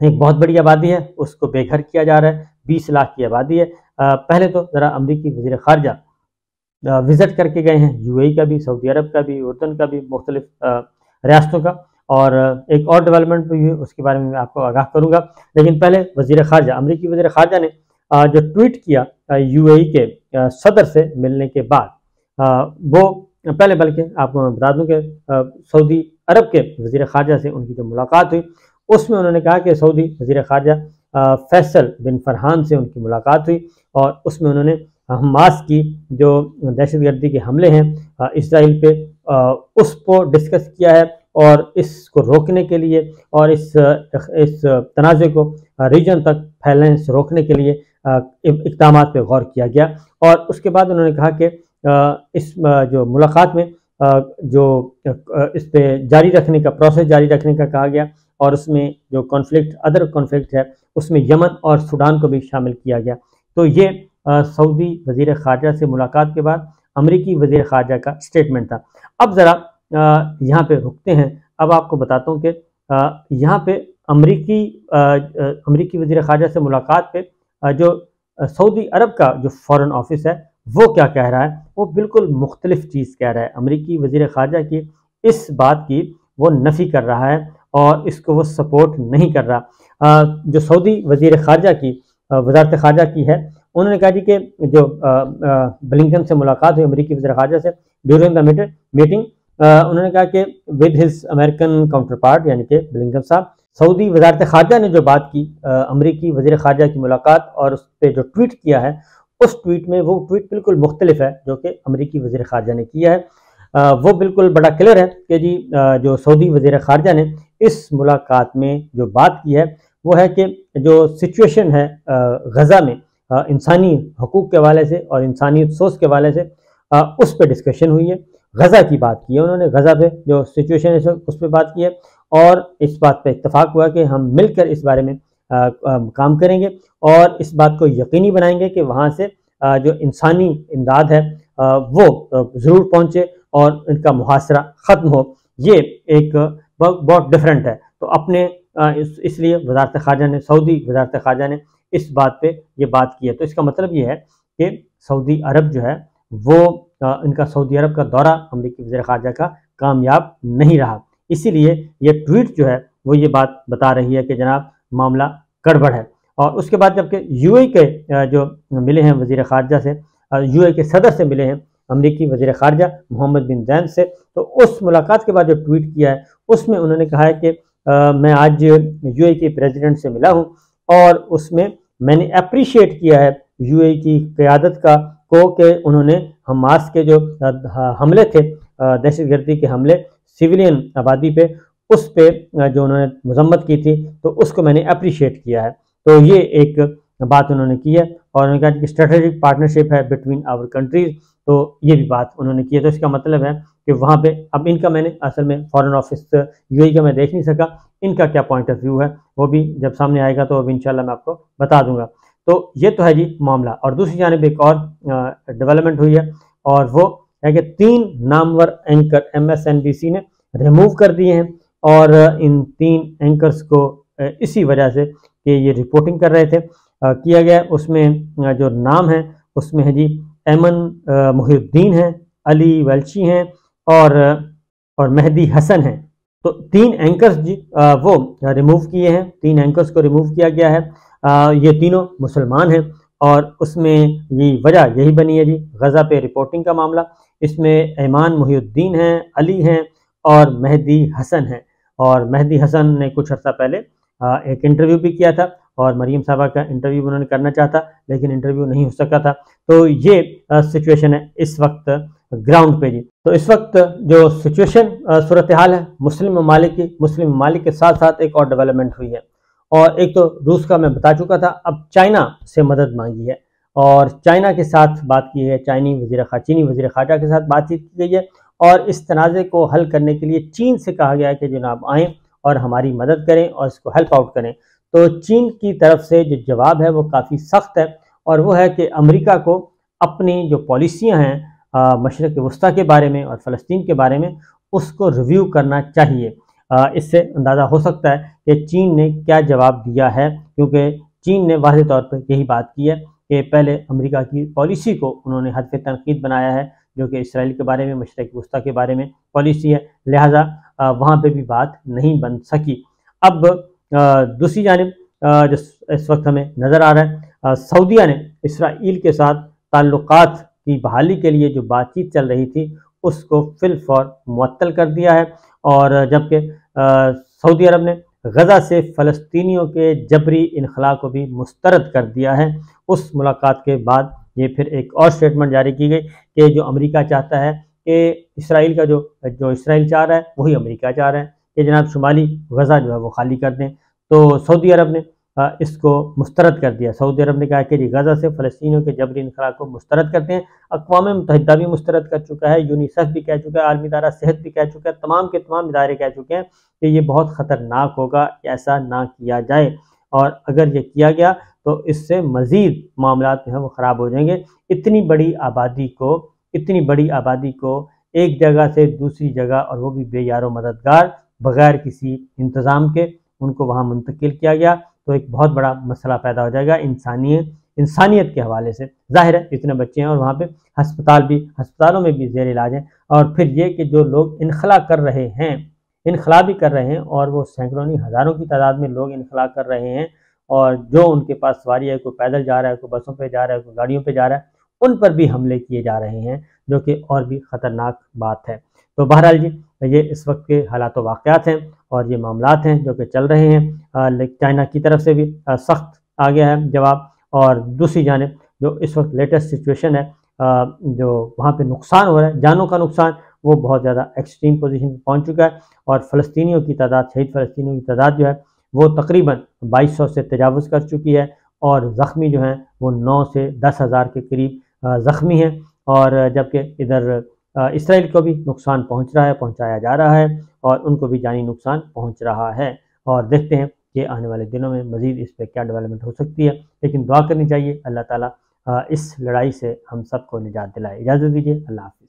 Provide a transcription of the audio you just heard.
ایک بہت بڑی آبادی ہے، اس کو بے گھر کیا جا رہا ہے، 20 لاکھ کی آبادی ہے۔ پہلے تو ذرا امریکی وزیر خارجہ وزٹ کر کے گئے ہیں، یو اے ای کا بھی، سعودی عرب کا بھی، اردن کا بھی، مختلف ریاستوں کا، اور ایک اور ڈیولپمنٹ بھی ہے، اس کے بارے میں آپ کو آگاہ کروں گا۔ لیکن پہلے وزیر خارجہ، امریکی وزیر خارجہ نے جو ٹویٹ کیا یو اے ای کے صدر سے ملنے کے بعد، وہ پہلے بلکہ آپ کو میں بتا دوں کہ سعودی عرب کے وزیر خارجہ سے ان کی جو ملاقات ہوئی، اس میں انہوں نے کہا کہ سعودی وزیر خارجہ فیصل بن فرحان سے ان کی ملاقات ہوئی، اور اس میں انہوں نے حماس کی جو دہشت گردی کے حملے ہیں اسرائیل پہ، اس کو ڈسکس کیا ہے، اور اس کو روکنے کے لیے اور اس تنازع کو ریجن تک پھیلنے سے روکنے کے لیے اقدامات پہ غور کیا گیا۔ اور اس کے بعد انہوں نے کہا کہ اس جو ملاقات میں جو اس پہ جاری رکھنے کا پروسیس جاری رکھنے کا کہا گیا، اور اس میں جو ادر کانفلکٹ ہے اس میں یمن اور سوڈان کو بھی شامل کیا گیا۔ تو یہ سعودی وزیر خارجہ سے ملاقات کے بعد امریکی وزیر خارجہ کا اسٹیٹمنٹ تھا۔ اب ذرا یہاں پہ رکتے ہیں، اب آپ کو بتاتا ہوں کہ یہاں پہ امریکی وزیر خارجہ سے ملاقات پہ جو سعودی عرب کا جو فارن آفس ہے وہ کیا کہہ رہا ہے، وہ بالکل مختلف چیز کہہ رہا ہے۔ امریکی وزیر خارجہ کی اس بات کی وہ نفی کر رہا ہے اور اس کو وہ سپورٹ نہیں کر رہا۔ جو سعودی وزیر خارجہ کی وزارت خارجہ کی ہے، انہوں نے کہا جی کہ جو بلنکن سے ملاقات ہوئی امریکی وزیر خارجہ سے ڈیورنگ دا میٹنگ، انہوں نے کہا کہ with his American counter part, یعنی کہ بلنکن صاحب، سعودی وزارت خارجہ نے جو بات کی امریکی وزیر خارجہ کی ملاقات اور اس پہ جو ٹویٹ کیا ہے، اس ٹویٹ میں وہ ٹویٹ بالکل مختلف ہے جو کہ امریکی وزیر خارجہ نے کیا ہے۔ وہ بالکل بڑا کلیئر ہے کہ جی جو سعودی وزیر خارجہ نے اس ملاقات میں جو بات کی ہے وہ ہے کہ جو سچویشن ہے غزہ میں انسانی حقوق کے حوالے سے اور انسانی افسوس کے حوالے سے، اس پہ ڈسکشن ہوئی ہے، غزہ کی بات کی ہے انہوں نے، غزہ پہ جو سچویشن ہے اس پہ بات کی ہے، اور اس بات پہ اتفاق ہوا کہ ہم مل کر اس بارے میں کام کریں گے اور اس بات کو یقینی بنائیں گے کہ وہاں سے جو انسانی امداد ہے وہ ضرور پہنچے اور ان کا محاصرہ ختم ہو۔ یہ ایک بہت ڈفرینٹ ہے۔ تو اپنے اس لیے سعودی وزارت خارجہ نے اس بات پہ یہ بات کی ہے۔ تو اس کا مطلب یہ ہے کہ سعودی عرب جو ہے وہ ان کا سعودی عرب کا دورہ امریکی وزیر خارجہ کا کامیاب نہیں رہا، اسی لیے یہ ٹویٹ جو ہے وہ یہ بات بتا رہی ہے کہ جناب معاملہ گڑبڑ ہے۔ اور اس کے بعد جبکہ یو اے کے جو ملے ہیں وزیر خارجہ سے، یو اے کے صدر سے ملے ہیں امریکی وزیر خارجہ محمد بن زین سے، تو اس ملاقات کے بعد جو ٹویٹ کیا ہے اس میں انہوں نے کہا ہے کہ میں آج یو اے کے پریزیڈنٹ سے ملا ہوں، اور اس میں نے اپریشیٹ کیا ہے یو اے کی قیادت کو کہ انہوں نے حماس کے جو حملے تھے، دہشت گردی کے حملے سویلین آبادی پہ، اس پہ جو انہوں نے مذمت کی تھی، تو اس کو میں نے اپریشیٹ کیا ہے۔ تو یہ ایک بات انہوں نے کی ہے، اور انہوں نے کہا کہ اسٹریٹجک پارٹنرشپ ہے بٹوین آور کنٹریز، تو یہ بھی بات انہوں نے کی ہے۔ تو اس کا مطلب ہے کہ وہاں پہ اب ان کا میں نے اصل میں فارن آفس یو اے کا میں دیکھ نہیں سکا، ان کا کیا پوائنٹ آف ویو ہے وہ بھی جب سامنے آئے گا تو اب انشاءاللہ میں آپ کو بتا دوں گا۔ تو یہ تو ہے جی معاملہ، اور دوسری جانب ایک اور ڈیولپمنٹ ہوئی ہے، اور وہ ہے کہ 3 نامور اینکر MSNBC نے ریموو کر دیے ہیں، اور ان 3 اینکرز کو اسی وجہ سے کہ یہ رپورٹنگ کر رہے تھے کیا گیا۔ اس میں جو نام ہے اس میں ہے جی ایمن محی الدین ہیں، علی ویلچی ہیں، اور مہدی حسن ہیں۔ تو 3 اینکرز جی وہ ریموو کیے ہیں، 3 اینکرز کو ریموو کیا گیا ہے۔ یہ تینوں مسلمان ہیں، اور اس میں یہ وجہ یہی بنی ہے جی غزہ پہ رپورٹنگ کا معاملہ۔ اس میں ایمان محی الدین ہیں، علی ہیں، اور مہدی حسن ہیں۔ اور مہدی حسن نے کچھ عرصہ پہلے ایک انٹرویو بھی کیا تھا، اور مریم صاحبہ کا انٹرویو انہوں نے کرنا چاہتا لیکن انٹرویو نہیں ہو سکا تھا۔ تو یہ سچویشن ہے اس وقت گراؤنڈ پہ جی۔ تو اس وقت جو سچویشن صورتحال ہے مسلم ممالک کے ساتھ ساتھ ایک اور ڈیولپمنٹ ہوئی ہے، اور ایک تو روس کا میں بتا چکا تھا، اب چائنا سے مدد مانگی ہے، اور چائنا کے ساتھ بات کی ہے، چینی وزیر خارجہ کے ساتھ بات چیت کی گئی ہے، اور اس تنازع کو حل کرنے کے لیے چین سے کہا گیا ہے کہ جناب آئیں اور ہماری مدد کریں اور اس کو ہیلپ آؤٹ کریں۔ تو چین کی طرف سے جو جواب ہے وہ کافی سخت ہے، اور وہ ہے کہ امریکہ کو اپنی جو پالیسیاں ہیں مشرق وسطیٰ کے بارے میں اور فلسطین کے بارے میں اس کو ریویو کرنا چاہیے۔ اس سے اندازہ ہو سکتا ہے کہ چین نے کیا جواب دیا ہے، کیونکہ چین نے واضح طور پر یہی بات کی ہے کہ پہلے امریکہ کی پالیسی کو انہوں نے حد تنقید بنایا ہے، جو کہ اسرائیل کے بارے میں، مشرق وسطیٰ کے بارے میں پالیسی ہے، لہٰذا وہاں پہ بھی بات نہیں بن سکی۔ اب دوسری جانب جو اس وقت ہمیں نظر آ رہا ہے، سعودیہ نے اسرائیل کے ساتھ تعلقات کی بحالی کے لیے جو بات چیت چل رہی تھی اس کو فی الفور معطل کر دیا ہے، اور جبکہ سعودی عرب نے غزہ سے فلسطینیوں کے جبری انخلاء کو بھی مسترد کر دیا ہے۔ اس ملاقات کے بعد یہ پھر ایک اور سٹیٹمنٹ جاری کی گئی کہ جو امریکہ چاہتا ہے کہ اسرائیل کا جو اسرائیل چاہ رہا ہے وہی امریکہ چاہ رہا ہے کہ جناب شمالی غزہ جو ہے وہ خالی کر دیں، تو سعودی عرب نے اس کو مسترد کر دیا۔ سعودی عرب نے کہا کہ جی غزہ سے فلسطینیوں کے جبری انخلاء کو مسترد کرتے ہیں۔ اقوام متحدہ بھی مسترد کر چکا ہے، یونیسیف بھی کہہ چکا ہے، عالمی ادارہ صحت بھی کہہ چکا ہے، تمام کے تمام ادارے کہہ چکے ہیں کہ یہ بہت خطرناک ہوگا کہ ایسا نہ کیا جائے، اور اگر یہ کیا گیا تو اس سے مزید معاملات جو ہیں وہ خراب ہو جائیں گے۔ اتنی بڑی آبادی کو ایک جگہ سے دوسری جگہ، اور وہ بھی بے یار و مددگار، بغیر کسی انتظام کے ان کو وہاں منتقل کیا گیا، تو ایک بہت بڑا مسئلہ پیدا ہو جائے گا انسانیت کے حوالے سے۔ ظاہر ہے اتنے بچے ہیں اور وہاں پہ ہسپتالوں میں بھی زیر علاج ہیں، اور پھر یہ کہ جو لوگ انخلاء بھی کر رہے ہیں، اور وہ سینکڑوں نہیں ہزاروں کی تعداد میں لوگ انخلاء کر رہے ہیں، اور جو ان کے پاس سواری ہے، کوئی پیدل جا رہا ہے، کوئی بسوں پہ جا رہا ہے، کوئی گاڑیوں پہ جا رہا ہے، ان پر بھی حملے کیے جا رہے ہیں، جو کہ اور بھی خطرناک بات ہے۔ تو بہرحال جی یہ اس وقت کے حالات و واقعات ہیں اور یہ معاملات ہیں جو کہ چل رہے ہیں۔ چائنا کی طرف سے بھی سخت آ گیا ہے جواب، اور دوسری جانب جو اس وقت لیٹسٹ سچویشن ہے، جو وہاں پہ نقصان ہو رہا ہے، جانوں کا نقصان، وہ بہت زیادہ ایکسٹریم پوزیشن پہ پہنچ چکا ہے، اور فلسطینیوں کی تعداد، شہید فلسطینیوں کی تعداد جو ہے وہ تقریباً 2200 سے تجاوز کر چکی ہے، اور زخمی جو ہیں وہ 9 سے 10 ہزار کے قریب زخمی ہیں، اور جبکہ ادھر اسرائیل کو بھی نقصان پہنچایا جا رہا ہے، اور ان کو بھی جانی نقصان پہنچ رہا ہے، اور دیکھتے ہیں کہ آنے والے دنوں میں مزید اس پہ کیا ڈیولپمنٹ ہو سکتی ہے، لیکن دعا کرنی چاہیے اللہ تعالیٰ اس لڑائی سے ہم سب کو نجات دلائے۔ اجازت دیجیے، اللہ حافظ۔